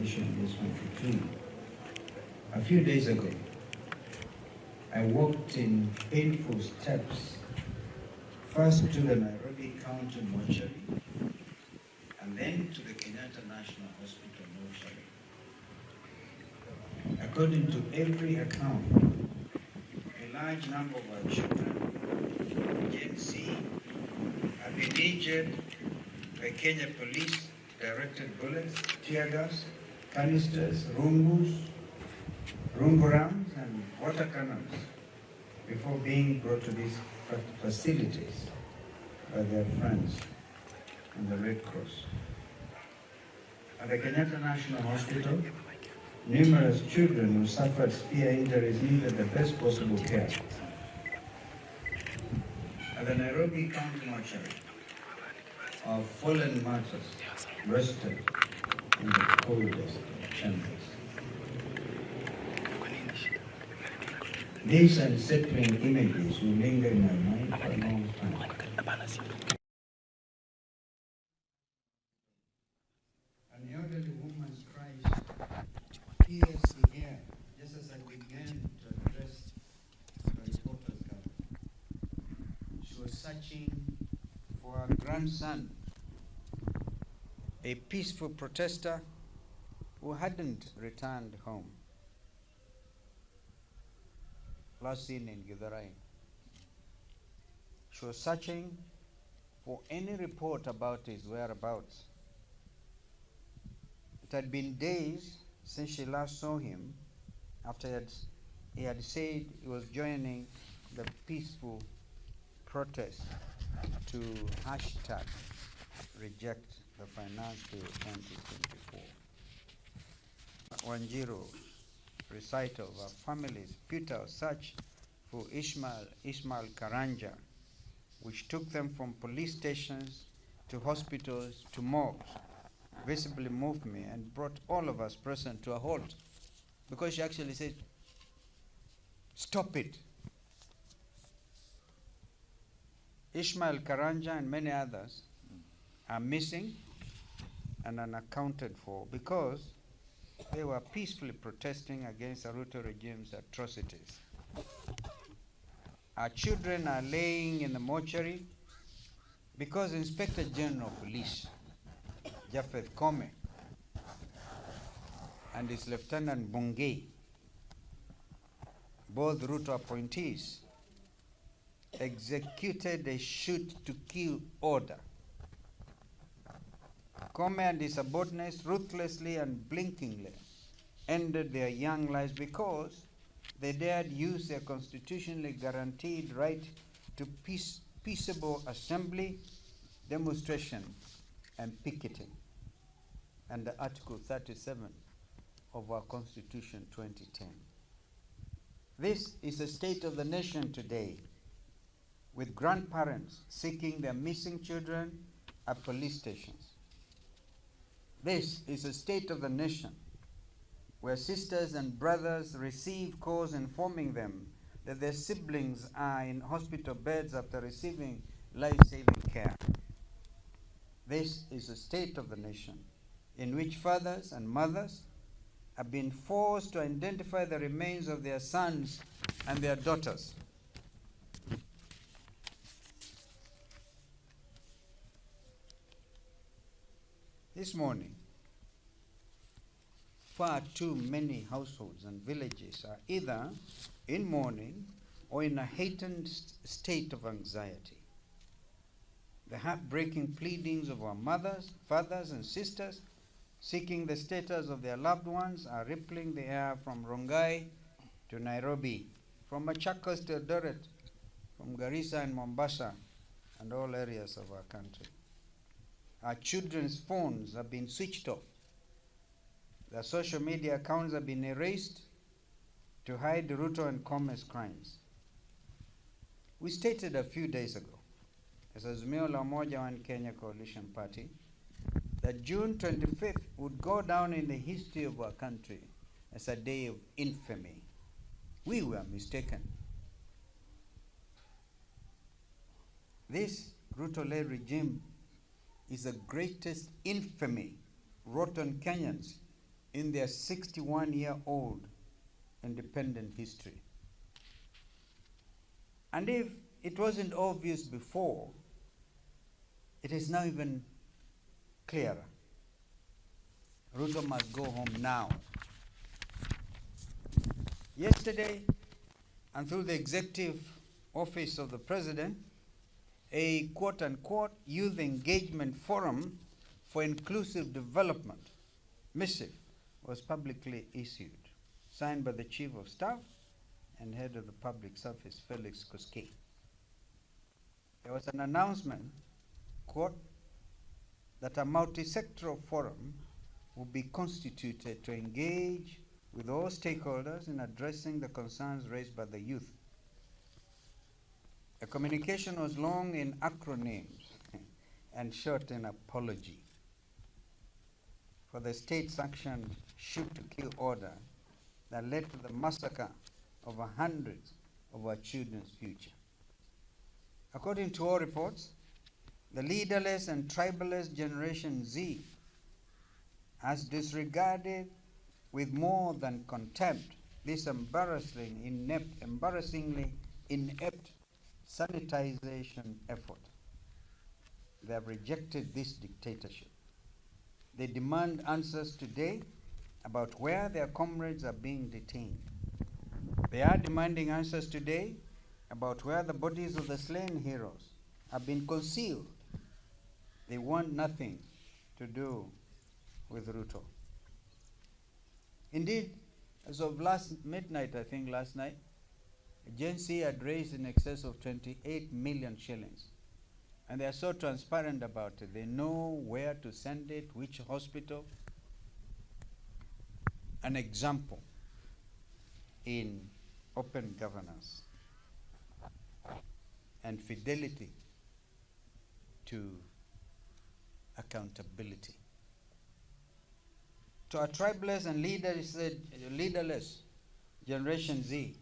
edition is 23. A few days ago, I walked in painful steps, first to the Nairobi County mortuary, and then to the Kenyatta National Hospital mortuary. According to every account, a large number of our children, Gen Z, have been injured by Kenya police directed bullets, tear gas, canisters, rumburams, and water cannons before being brought to these facilities by their friends and the Red Cross. At the Kenyatta National Hospital, numerous children who suffered severe injuries needed the best possible care. At the Nairobi County Mortuary, our fallen martyrs rested in the coldest chambers. These unsettling images will linger in my mind for a long time. An elderly woman's cries pierced the air just as I began to address the reporter's gathering. She was searching for her grandson, a peaceful protester who hadn't returned home. Last seen in Githurai. She was searching for any report about his whereabouts. It had been days since she last saw him after he had said he was joining the peaceful protest to hashtag reject the finance bill 2024. Wanjiro's recital of our family's futile search for Ismail Karanja, which took them from police stations to hospitals to morgues, visibly moved me and brought all of us present to a halt, because she actually said, "Stop it." Ismail Karanja and many others are missing and unaccounted for because they were peacefully protesting against the RUTO regime's atrocities. Our children are laying in the mortuary because Inspector General of Police, Japheth Kome, and his Lieutenant Bungei, both RUTO appointees, executed a shoot-to-kill order. Kome and his subordinates ruthlessly and blinkingly ended their young lives because they dared use their constitutionally guaranteed right to peaceable assembly, demonstration, and picketing under Article 37 of our Constitution 2010. This is the state of the nation today, with grandparents seeking their missing children at police stations. This is the state of the nation, where sisters and brothers receive calls informing them that their siblings are in hospital beds after receiving life-saving care. This is the state of the nation, in which fathers and mothers have been forced to identify the remains of their sons and their daughters. This morning, far too many households and villages are either in mourning or in a heightened state of anxiety. The heartbreaking pleadings of our mothers, fathers, and sisters seeking the status of their loved ones are rippling the air from Rongai to Nairobi, from Machakos to Eldoret, from Garissa and Mombasa, and all areas of our country. Our children's phones have been switched off. Their social media accounts have been erased to hide RUTO and Kome's crimes. We stated a few days ago, as Azimio la Umoja One Kenya Coalition Party, that June 25th would go down in the history of our country as a day of infamy. We were mistaken. This RUTO-led regime is the greatest infamy wrought on Kenyans in their 61-year-old independent history. And if it wasn't obvious before, it is now even clearer. RUTO must go home now. Yesterday, and through the Executive Office of the President, a quote-unquote youth engagement forum for inclusive development missive was publicly issued, signed by the Chief of Staff and Head of the Public Service, Felix Koskei. There was an announcement, quote, that a multi-sectoral forum will be constituted to engage with all stakeholders in addressing the concerns raised by the youth. The communication was long in acronyms and short in apology for the state-sanctioned shoot-to-kill order that led to the massacre of hundreds of our children's future. According to all reports, the leaderless and tribalist Generation Z has disregarded with more than contempt this embarrassingly inept sanitization effort. They have rejected this dictatorship. They demand answers today about where their comrades are being detained. They are demanding answers today about where the bodies of the slain heroes have been concealed. They want nothing to do with RUTO. Indeed, as of last midnight, I think last night, Gen Z had raised in excess of 28 million shillings. And they are so transparent about it. They know where to send it, which hospital. An example in open governance and fidelity to accountability. To our tribeless and leaderless Generation Z,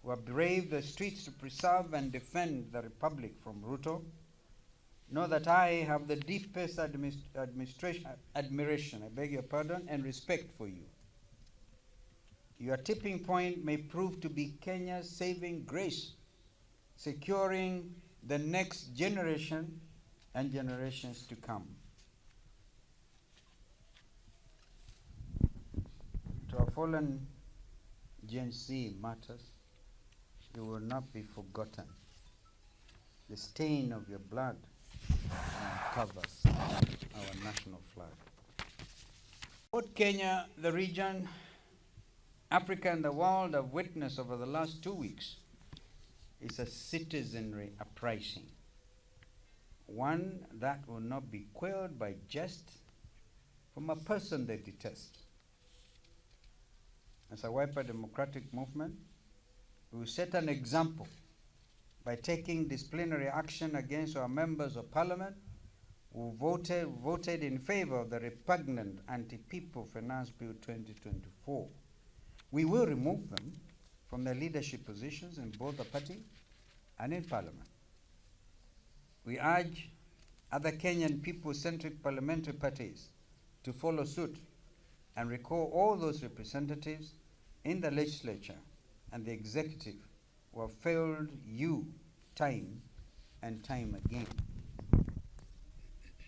who have braved the streets to preserve and defend the Republic from RUTO, know that I have the deepest admiration, and respect for you. Your tipping point may prove to be Kenya's saving grace, securing the next generation and generations to come. To our fallen Gen Z martyrs, you will not be forgotten. The stain of your blood covers our national flag. What Kenya, the region, Africa, and the world have witnessed over the last 2 weeks is a citizenry uprising, one that will not be quelled by jest from a person they detest. As a Wiper Democratic Movement, we will set an example by taking disciplinary action against our members of parliament who voted in favor of the repugnant Anti-People Finance Bill 2024. We will remove them from their leadership positions in both the party and in parliament. We urge other Kenyan people-centric parliamentary parties to follow suit and recall all those representatives in the legislature and the executive who have failed you time and time again.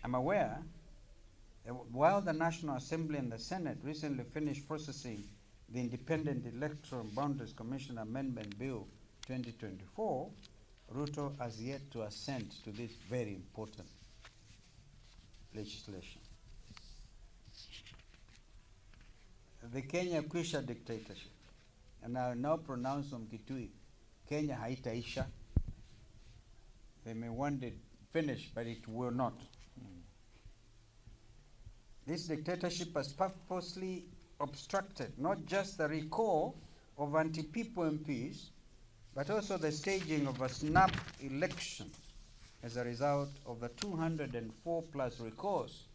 I'm aware that while the National Assembly and the Senate recently finished processing the Independent Electoral Boundaries Commission Amendment Bill 2024, RUTO has yet to assent to this very important legislation. The Kenya Kwisha dictatorship, and I now pronounce from Kitui, Kenya haitaisha. They may want it finished, but it will not. This dictatorship has purposely obstructed not just the recall of anti-people MPs, but also the staging of a snap election as a result of the 204 plus recalls.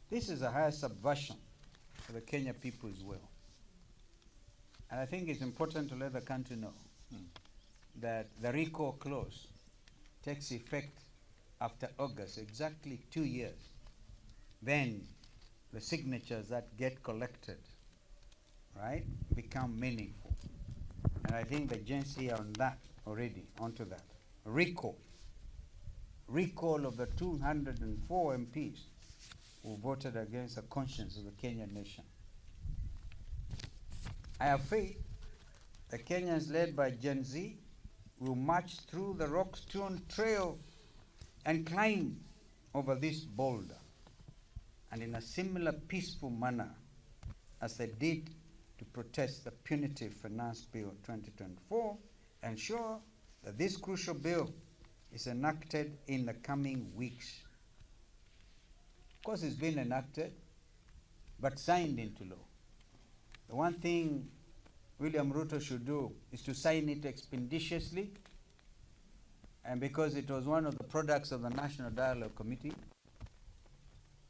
This is a higher subversion for the Kenya people as well. And I think it's important to let the country know that the recall clause takes effect after August, exactly 2 years. Then the signatures that get collected right, become meaningful. And I think the Gen Z are on that already, onto that. Recall. Recall of the 204 MPs who voted against the conscience of the Kenyan nation. I have faith the Kenyans led by Gen Z will march through the rock-strewn trail and climb over this boulder, and in a similar peaceful manner as they did to protest the punitive finance bill 2024, ensure that this crucial bill is enacted in the coming weeks. Of course, it's been enacted, but signed into law. The one thing William Ruto should do is to sign it expeditiously, and because it was one of the products of the National Dialogue Committee,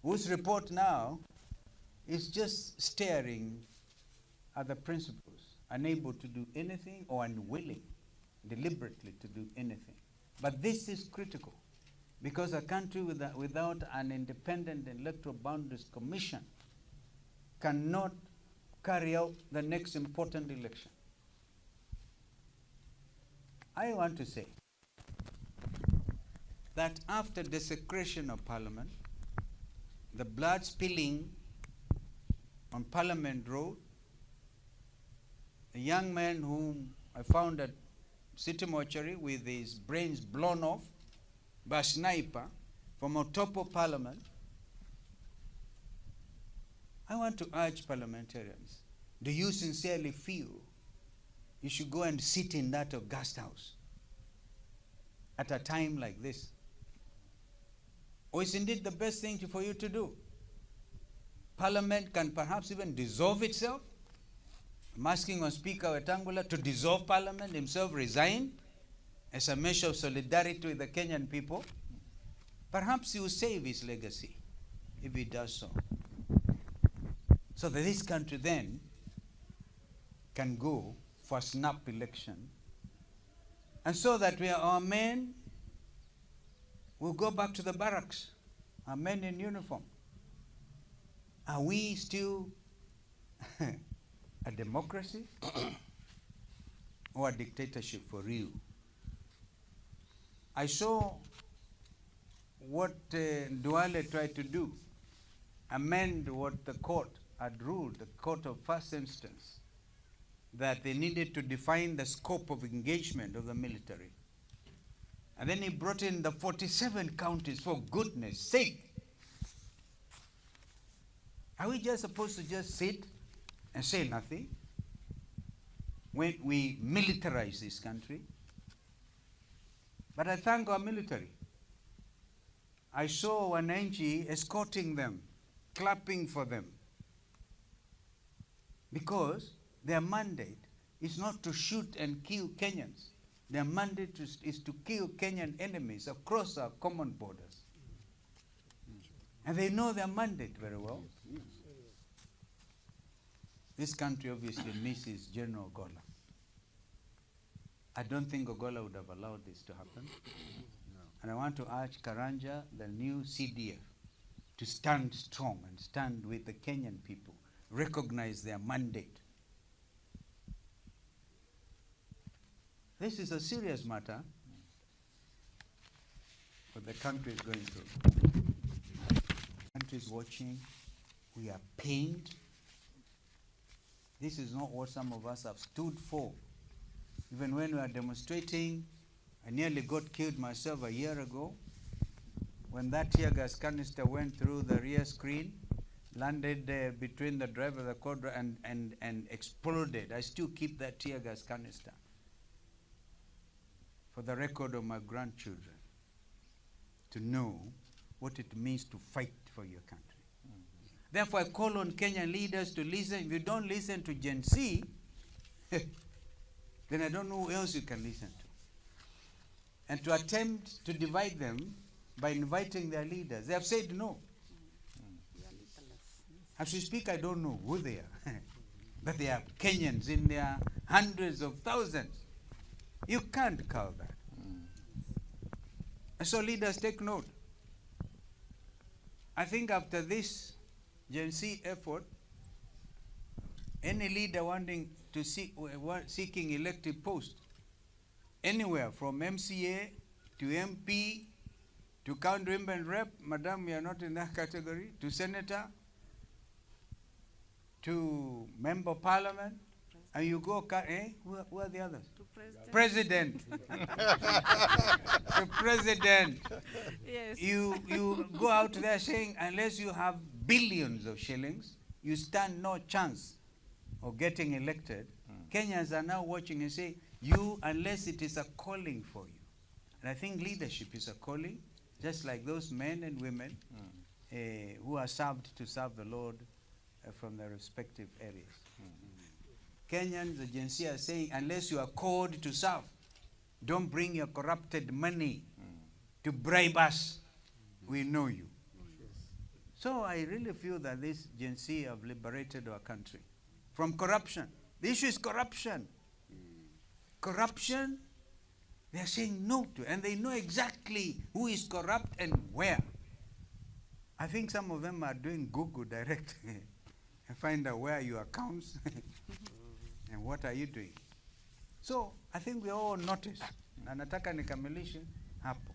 whose report now is just staring at the principles, unable to do anything or unwilling deliberately to do anything. But this is critical, because a country without an independent electoral boundaries commission cannot carry out the next important election. I want to say that after desecration of Parliament, the blood spilling on Parliament Road, a young man whom I found at City Mortuary with his brains blown off by a sniper from on top of Parliament, I want to urge parliamentarians, do you sincerely feel you should go and sit in that august house at a time like this? Or is indeed the best thing for you to do? Parliament can perhaps even dissolve itself. I'm asking on Speaker Wetangula to dissolve Parliament, himself resign as a measure of solidarity with the Kenyan people. Perhaps he will save his legacy if he does so. So that this country then can go for a snap election, and so that our men will go back to the barracks, our men in uniform. Are we still a democracy or a dictatorship for real? I saw what Duale tried to do, amend what the court had ruled, the court of first instance, that they needed to define the scope of engagement of the military. And then he brought in the 47 counties, for goodness sake. Are we just supposed to just sit and say nothing when we militarize this country? But I thank our military. I saw Wananchi escorting them, clapping for them, because their mandate is not to shoot and kill Kenyans. Their mandate is to kill Kenyan enemies across our common borders. And they know their mandate very well. This country obviously misses General Ogola. I don't think Ogola would have allowed this to happen. No. And I want to urge Karanja, the new CDF, to stand strong and stand with the Kenyan people, recognize their mandate. This is a serious matter what the country is going through. The country is watching. We are pained. This is not what some of us have stood for. Even when we are demonstrating, I nearly got killed myself a year ago when that tear gas canister went through the rear screen, landed between the driver and the quadra and exploded. I still keep that tear gas canister for the record of my grandchildren, to know what it means to fight for your country. Therefore, I call on Kenyan leaders to listen. If you don't listen to Gen Z, then I don't know who else you can listen to. And to attempt to divide them by inviting their leaders. They have said no. As we speak, I don't know who they are. But they are Kenyans in their hundreds of thousands. You can't call that. And so leaders, take note. I think after this Gen Z effort, Any leader wanting to seeking elective post, anywhere from MCA to MP to county women rep, madam, you are not in that category, to senator, to member of parliament, and you go, who are the others? To president. To president. Yes. You go out there saying, unless you have billions of shillings, you stand no chance of getting elected. Kenyans are now watching and say, you, unless it is a calling for you. And I think leadership is a calling, just like those men and women who are served to serve the Lord from their respective areas. Kenyans, the Gen Z are saying, unless you are called to serve, don't bring your corrupted money to bribe us. We know you. So I really feel that this Gen Z have liberated our country from corruption. The issue is corruption. Corruption, they are saying no to, and they know exactly who is corrupt and where. I think some of them are doing Google direct and find out where your accounts and what are you doing. So I think we all notice. Na nataka nikamilishe hapo.